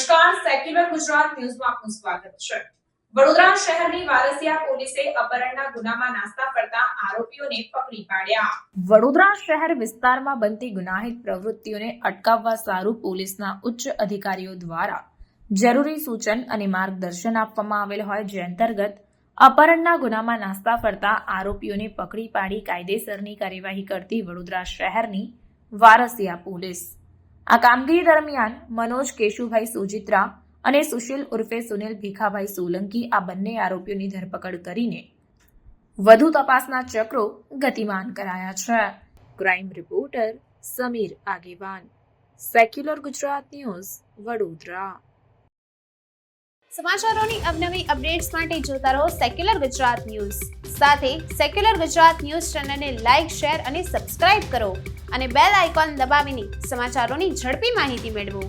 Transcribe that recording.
નમસ્કાર, સેક્યુલર ગુજરાત ન્યૂઝમાં આપનું સ્વાગત છે. વડોદરા શહેરની વારસિયા પોલીસે અપહરણના ગુનામાં નાસ્તા ફરતા આરોપીઓને પકડી પાડ્યા. વડોદરા શહેર વિસ્તારમાં બનતી ગુનાહિત પ્રવૃત્તિઓને અટકાવવા સારું પોલીસના ઉચ્ચ અધિકારીઓ દ્વારા જરૂરી સૂચન અને માર્ગદર્શન આપવામાં આવેલ હોય, જે અંતર્ગત અપહરણના ગુનામાં નાસ્તા ફરતા આરોપીઓને પકડી પાડી કાયદેસરની કાર્યવાહી કરતી વડોદરા શહેરની વારસિયા પોલીસ. આ કામગીરી દરમિયાન મનોજ કેશુભાઈ સોજિત્રા અને સુશીલ ઉર્ફે સુનિલ ભીખાભાઈ સોલંકી આ બંને આરોપીઓની ધરપકડ કરીને વધુ તપાસના ચક્રો ગતિમાન કરાયા છે. ક્રાઇમ રિપોર્ટર સમીર આગેવાન, સેક્યુલર ગુજરાત ન્યૂઝ, વડોદરા. સમાચારોની અવનવી અપડેટ્સ માટે જોતા રહો સેક્યુલર ગુજરાત ન્યૂઝ. સાથે સેક્યુલર ગુજરાત ન્યૂઝ ચેનલને લાઇક, શેર અને સબસ્ક્રાઇબ કરો અને બેલ આઇકોન દબાવીને સમાચારોની ઝડપી માહિતી મેળવો.